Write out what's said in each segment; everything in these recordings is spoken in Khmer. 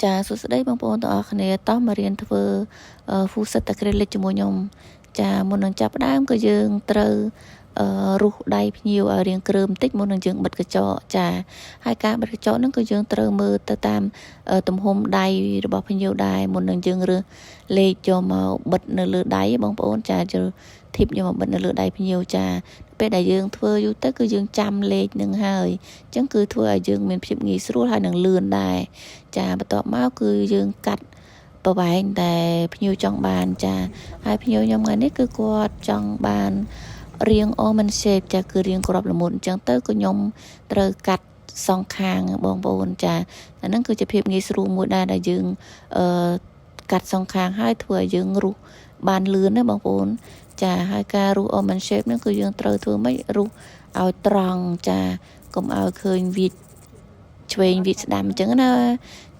ចាសួស្តីបងប្អូនទាំងអស់គ្នាតោះមករៀនធ្វើfull set acrylic ជាមួយខ្ញុំចាមុននឹងចាប់ផ្ដើមក៏យើងត្រូវរុះដៃភ្ញៀវឲ្យរៀងគ្រើមបន្តិចមុននឹងយើងបិទកញ្ចក់ចាហើយការបិទកញ្ចក់ហ្នឹងក៏យើងត្រូវមើលទៅតាមទំហំដៃរបស់ភ្ញៀវដែរមុននឹងយើងរើសលេខយកមកបិទនៅលើដៃបងប្អូនចាយើងធីបយកមកបិទនៅលើដៃភ្ញៀវចាពេលដែលយើងធ្វើយូរទៅគឺយើងចាំលេខនឹងហើយអញ្ចឹងគឺធ្វើឲ្យយើងមានភាពងាយស្រួលហើយនឹងលឿនដែរចាបន្ទាប់មកគឺយើងកាត់ប្រវែងតែភ្ញៀវចង់បានចាហើយភ្ញៀវខ្ញុំថ្ងៃនេះគឺគាត់ចង់បានរាង almond shape ចាគឺរាងក្របល្មុតអញ្ចឹងទៅគឺខ្ញុំត្រូវកាត់សងខាងបងប្អូនចាអាហ្នឹងគឺជាភាពងាយស្រួលមួយដែរដែលយើងកាត់សងខាងហើយធ្វើឲ្យយើងរុះបានលឿនណាបងប្អូនចាហើយការរុះ almond shape ហ្នឹងគឺយើងត្រូវធ្វើម៉េចរុះឲ្យត្រង់ចាកុំឲ្យឃើញវាឆ្វេងវាស្ដាំអញ្ចឹងណា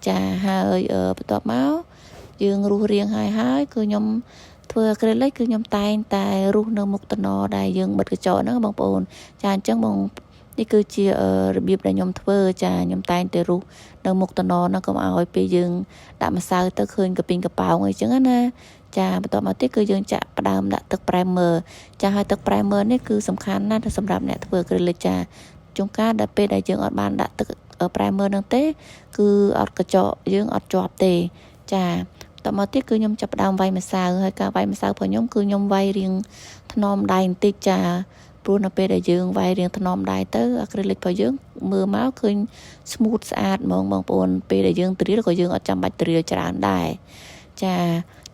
ចាហើយបន្ទាប់មកយើងរុះរៀងហើយគឺខ្ញុំធ្វើacrylicគឺខ្ញុំតែងតែរុះនៅមុខតំណដែលយើងបិទកញ្ចក់ហ្នឹងបងប្អូនចាអញ្ចឹងបងនេះគឺជារបៀបដែលខ្ញុំធ្វើចាខ្ញុំតែងតែរុះនៅមុខតំណហ្នឹងកុំឲ្យពេលយើងដាក់ម្សៅទៅឃើញកពីងកប៉ោងអីចឹងណាចាបន្ទាប់មកទៀតគឺយើងចាក់ផ្ដើមដាក់ទឹក primer ចាហើយទឹក primer នេះគឺសំខាន់ណាស់សម្រាប់អ្នកធ្វើacrylicចាជួនកាលដល់ពេលដែលយើងអត់បានដាក់ទឹក primer ហ្នឹងទេគឺអត់កញ្ចក់យើងអត់ជាប់ទេចាតមកទៀតគឺខ្ញុំចាប់ផ្ដើមវាយម្សៅហើយការវាយម្សៅរបស់ខ្ញុំគឺខ្ញុំវាយរៀងថ្នមដៃបន្តិចចាព្រោះនៅពេលដែលយើងវាយរៀងថ្នមដៃទៅacrylicរបស់យើងមើលមកឃើញ smooth ស្អាតហ្មងបងប្អូនពេលដែលយើងត្រៀលក៏យើងអត់ចាំបាច់ត្រៀលច្រើនដែរចា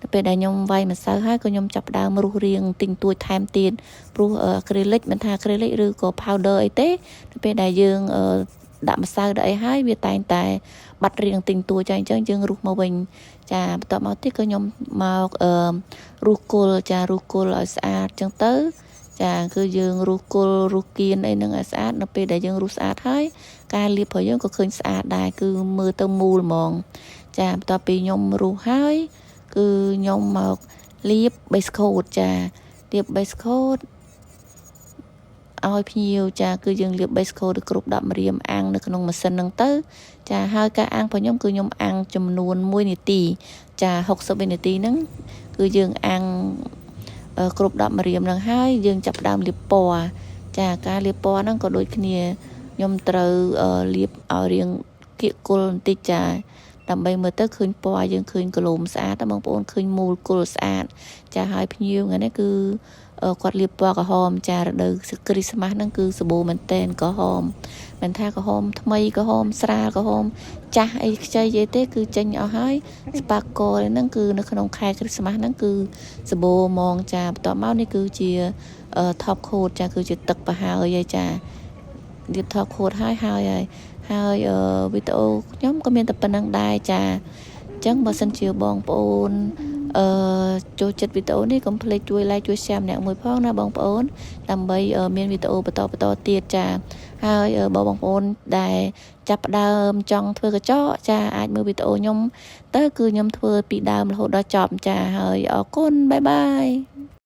ទៅពេលដែលខ្ញុំវាយម្សៅហើយក៏ខ្ញុំចាប់ផ្ដើមរុះរៀងទិញទួចថែមទៀតព្រោះacrylicមិនថាacrylicឬក៏ powder អីទេទៅពេលដែលយើងដាក់ម្សៅដាក់អីហើយវាតែងតែបាត់រៀងទិញទួចអញ្ចឹងយើងរុះមកវិញចាបន្ទាប់មកទៀតក៏ខ្ញុំមករុះគល់ចារុះគល់ឲ្យស្អាតអញ្ចឹងទៅចាគឺយើងរុះគល់រុះគៀនអីហ្នឹងឲ្យស្អាតនៅពេលដែលយើងរុះស្អាតហើយការលាបរបស់យើងក៏ឃើញស្អាតដែរគឺមើលទៅមូលហ្មងចាបន្ទាប់ពីខ្ញុំរុះហើយគឺខ្ញុំមកលាប base coat ចាលាប base coat ឲ្យភ្ញៀវចាគឺយើងលាប base coat គ្រប់10ម្រាមអាំងនៅក្នុងម៉ាស៊ីនហ្នឹងទៅចាហើយការអាំងរបស់ខ្ញុំគឺខ្ញុំអាំងចំនួន1នាទីចា60វិនាទីហ្នឹងគឺយើងអាំងគ្រប់10ម្រាមហ្នឹងហើយយើងចាប់ផ្ដើមលាបពណ៌ចាការលាបពណ៌ហ្នឹងក៏ដូចគ្នាខ្ញុំត្រូវលាបឲ្យរាងគៀកគល់បន្តិចចាដើម្បីមើលទៅឃើញពណ៌យើងឃើញក្លូមស្អាតបងប្អូនឃើញមូលគល់ស្អាតចាហើយភ្ញៀវថ្ងៃនេះគឺគាត់លាបពណ៌ក្រហមចារដូវគ្រីស្មាស់ហ្នឹងគឺសម្បូរមែនតែនក្រហមមិនថាក្រហមថ្មីក្រហមស្រាលក្រហមចាស់អីខ្ចីអីទេគឺចេញអស់ហើយស្ប៉ាកលហ្នឹងគឺនៅក្នុងខែគ្រីស្មាស់ហ្នឹងគឺសម្បូរហ្មងចាបន្ទាប់មកនេះគឺជា top coat ចាគឺជាទឹកប្រហើយហើយចាលាប top coat ហើយវីដេអូខ្ញុំក៏មានតែប៉ុណ្្នឹងដែរចាអញ្ចឹងបើសិនជាបងប្អូនចូលចិត្តវីដេអូនេះកុំភ្លេចជួយ like ជួយ share ម្នាក់មួយផងណាបងប្អូនដើម្បីមានវីដេអូបន្តទៀតចាហើយបើបងប្អូនដែលចាប់ផ្ដើមចង់ធ្វើកញ្ចក់ចាអាចមើលវីដេអូខ្ញុំទៅគឺខ្ញុំធ្វើពីដើមរហូតដល់ចប់ចាហើយអរគុណបាយបាយ